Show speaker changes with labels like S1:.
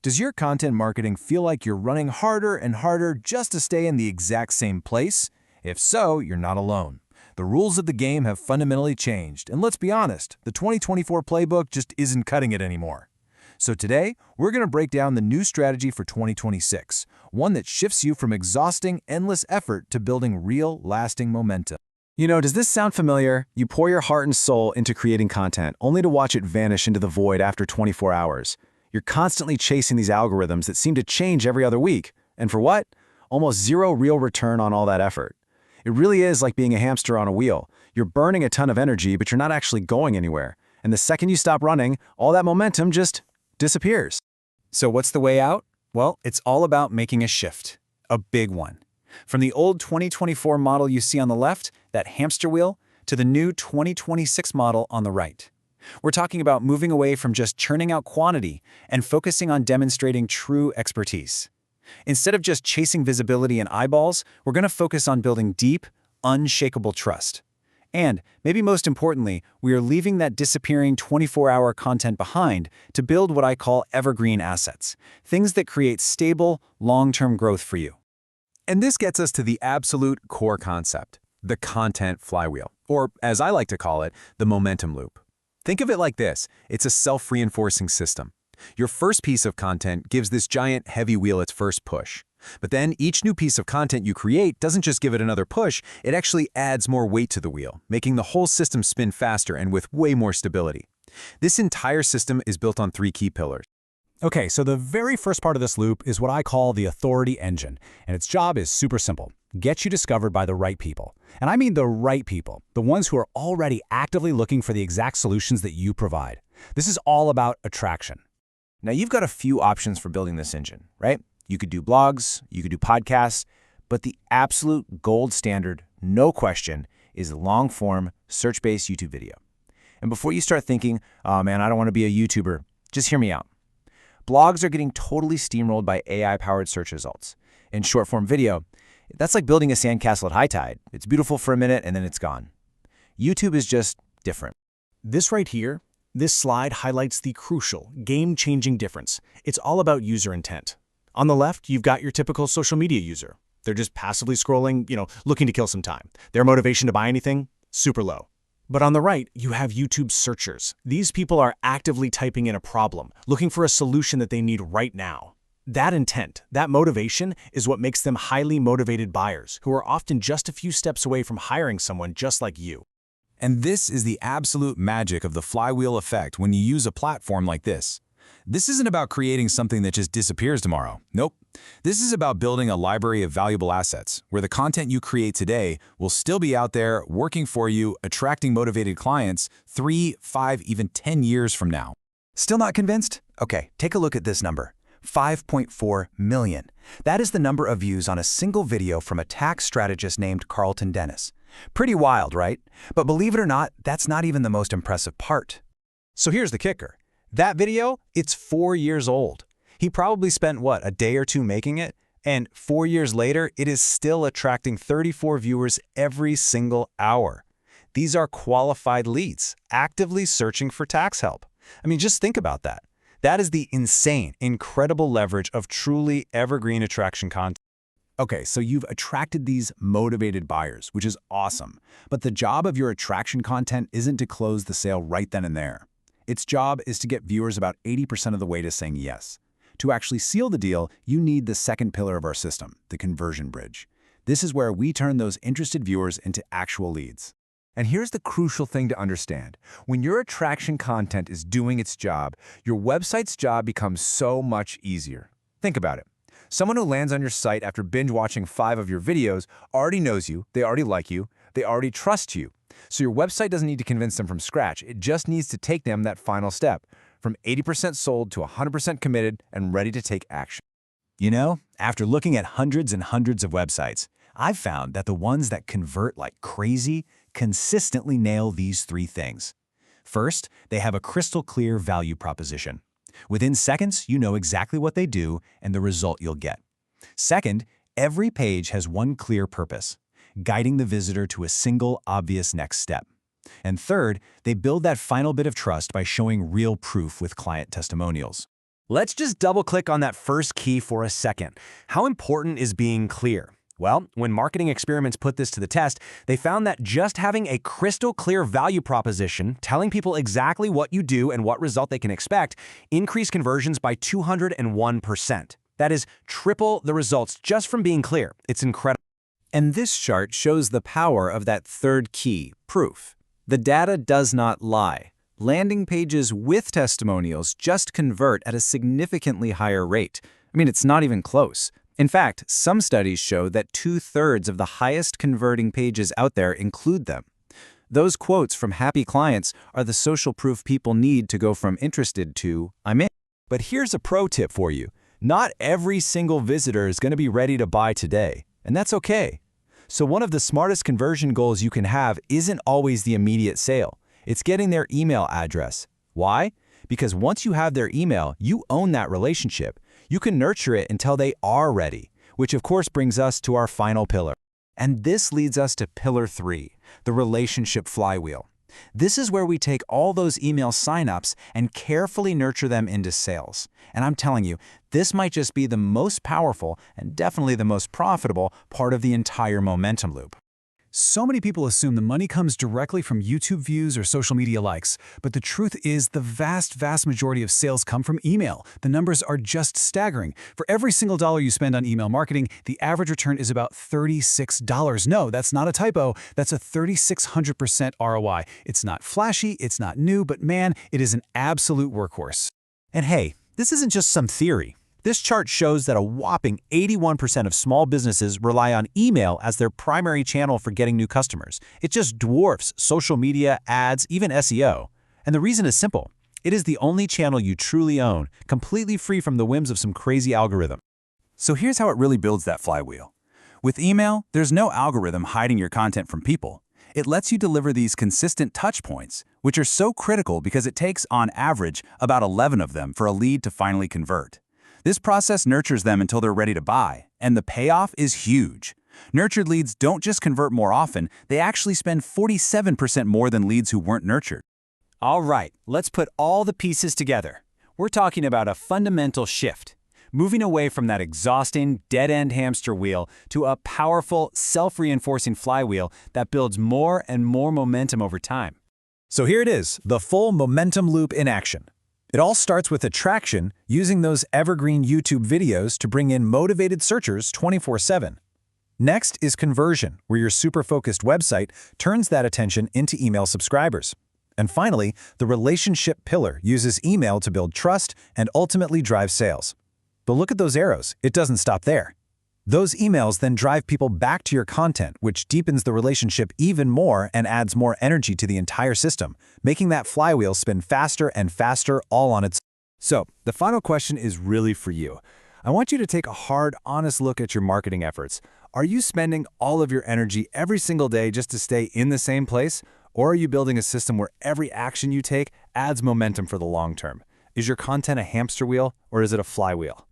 S1: Does your content marketing feel like you're running harder and harder just to stay in the exact same place? If so, you're not alone. The rules of the game have fundamentally changed, and let's be honest, the 2024 playbook just isn't cutting it anymore. So today, we're going to break down the new strategy for 2026, one that shifts you from exhausting, endless effort to building real, lasting momentum.
S2: Does this sound familiar? You pour your heart and soul into creating content, only to watch it vanish into the void after 24 hours. You're constantly chasing these algorithms that seem to change every other week. And for what? Almost zero real return on all that effort. It really is like being a hamster on a wheel. You're burning a ton of energy, but you're not actually going anywhere. And the second you stop running, all that momentum just disappears.
S3: So what's the way out? Well, it's all about making a shift, a big one. From the old 2024 model you see on the left, that hamster wheel, to the new 2026 model on the right. We're talking about moving away from just churning out quantity and focusing on demonstrating true expertise. Instead of just chasing visibility and eyeballs, we're going to focus on building deep, unshakable trust. And, maybe most importantly, we are leaving that disappearing 24-hour content behind to build what I call evergreen assets, things that create stable, long-term growth for you.
S1: And this gets us to the absolute core concept, the content flywheel, or as I like to call it, the momentum loop. Think of it like this. It's a self-reinforcing system. Your first piece of content gives this giant heavy wheel its first push. But then each new piece of content you create doesn't just give it another push, it actually adds more weight to the wheel, making the whole system spin faster and with way more stability. This entire system is built on 3 key pillars.
S4: Okay, so the very first part of this loop is what I call the authority engine, and its job is super simple. Get you discovered by the right people. And I mean the right people, the ones who are already actively looking for the exact solutions that you provide. This is all about attraction.
S1: Now you've got a few options for building this engine, right? You could do blogs, you could do podcasts, but the absolute gold standard, no question, is long-form, search-based YouTube video. And before you start thinking, oh man, I don't want to be a YouTuber, just hear me out. Blogs are getting totally steamrolled by AI-powered search results. In short-form video, that's like building a sandcastle at high tide. It's beautiful for a minute and then it's gone. YouTube is just different.
S4: This right here, this slide highlights the crucial, game-changing difference. It's all about user intent. On the left, you've got your typical social media user. They're just passively scrolling, looking to kill some time. Their motivation to buy anything? Super low. But on the right, you have YouTube searchers. These people are actively typing in a problem, looking for a solution that they need right now. That intent, that motivation, is what makes them highly motivated buyers, who are often just a few steps away from hiring someone just like you.
S1: And this is the absolute magic of the flywheel effect when you use a platform like this. This isn't about creating something that just disappears tomorrow. Nope. This is about building a library of valuable assets, where the content you create today will still be out there, working for you, attracting motivated clients 3, 5, even 10 years from now.
S2: Still not convinced? Okay, take a look at this number. 5.4 million. That is the number of views on a single video from a tax strategist named Carlton Dennis. Pretty wild, right? But believe it or not, that's not even the most impressive part.
S4: So here's the kicker. That video, it's 4 years old. He probably spent, a day or two making it? And 4 years later, it is still attracting 34 viewers every single hour. These are qualified leads, actively searching for tax help. I mean, just think about that. That is the insane, incredible leverage of truly evergreen attraction content.
S1: Okay, so you've attracted these motivated buyers, which is awesome. But the job of your attraction content isn't to close the sale right then and there. Its job is to get viewers about 80% of the way to saying yes. To actually seal the deal, you need the second pillar of our system, the conversion bridge. This is where we turn those interested viewers into actual leads. And here's the crucial thing to understand. When your attraction content is doing its job, your website's job becomes so much easier. Think about it. Someone who lands on your site after binge watching 5 of your videos already knows you, they already like you, they already trust you. So your website doesn't need to convince them from scratch. It just needs to take them that final step, from 80% sold to 100% committed and ready to take action.
S2: After looking at hundreds and hundreds of websites, I've found that the ones that convert like crazy consistently nail these 3 things. First, they have a crystal clear value proposition. Within seconds, you know exactly what they do and the result you'll get. Second, every page has one clear purpose, guiding the visitor to a single obvious next step. And third, they build that final bit of trust by showing real proof with client testimonials. Let's just double-click on that first key for a second. How important is being clear? Well, when marketing experiments put this to the test, they found that just having a crystal clear value proposition, telling people exactly what you do and what result they can expect, increased conversions by 201%. That is triple the results just from being clear. It's incredible.
S3: And this chart shows the power of that third key, proof. The data does not lie. Landing pages with testimonials just convert at a significantly higher rate. I mean, it's not even close. In fact, some studies show that 2/3 of the highest converting pages out there include them. Those quotes from happy clients are the social proof people need to go from interested to I'm in.
S2: But here's a pro tip for you. Not every single visitor is going to be ready to buy today, and that's okay. So one of the smartest conversion goals you can have isn't always the immediate sale. It's getting their email address. Why? Because once you have their email, you own that relationship. You can nurture it until they are ready, which of course brings us to our final pillar. And this leads us to pillar 3, the relationship flywheel. This is where we take all those email signups and carefully nurture them into sales. And I'm telling you, this might just be the most powerful and definitely the most profitable part of the entire momentum loop.
S1: So many people assume the money comes directly from YouTube views or social media likes, but the truth is the vast majority of sales come from email. The numbers are just staggering. For every single dollar you spend on email marketing, the average return is about $36. No, that's not a typo. That's a 3,600% ROI. It's not flashy, it's not new, but man, it is an absolute workhorse.
S2: And hey, this isn't just some theory. This chart shows that a whopping 81% of small businesses rely on email as their primary channel for getting new customers. It just dwarfs social media, ads, even SEO. And the reason is simple. It is the only channel you truly own, completely free from the whims of some crazy algorithm.
S1: So here's how it really builds that flywheel. With email, there's no algorithm hiding your content from people. It lets you deliver these consistent touch points, which are so critical because it takes, on average, about 11 of them for a lead to finally convert. This process nurtures them until they're ready to buy, and the payoff is huge. Nurtured leads don't just convert more often, they actually spend 47% more than leads who weren't nurtured.
S2: All right, let's put all the pieces together. We're talking about a fundamental shift, moving away from that exhausting, dead-end hamster wheel to a powerful, self-reinforcing flywheel that builds more and more momentum over time.
S3: So here it is, the full momentum loop in action. It all starts with attraction, using those evergreen YouTube videos to bring in motivated searchers 24/7. Next is conversion, where your super-focused website turns that attention into email subscribers. And finally, the relationship pillar uses email to build trust and ultimately drive sales. But look at those arrows, it doesn't stop there. Those emails then drive people back to your content, which deepens the relationship even more and adds more energy to the entire system, making that flywheel spin faster and faster all on its own.
S2: So, the final question is really for you. I want you to take a hard, honest look at your marketing efforts. Are you spending all of your energy every single day just to stay in the same place? Or are you building a system where every action you take adds momentum for the long term? Is your content a hamster wheel or is it a flywheel?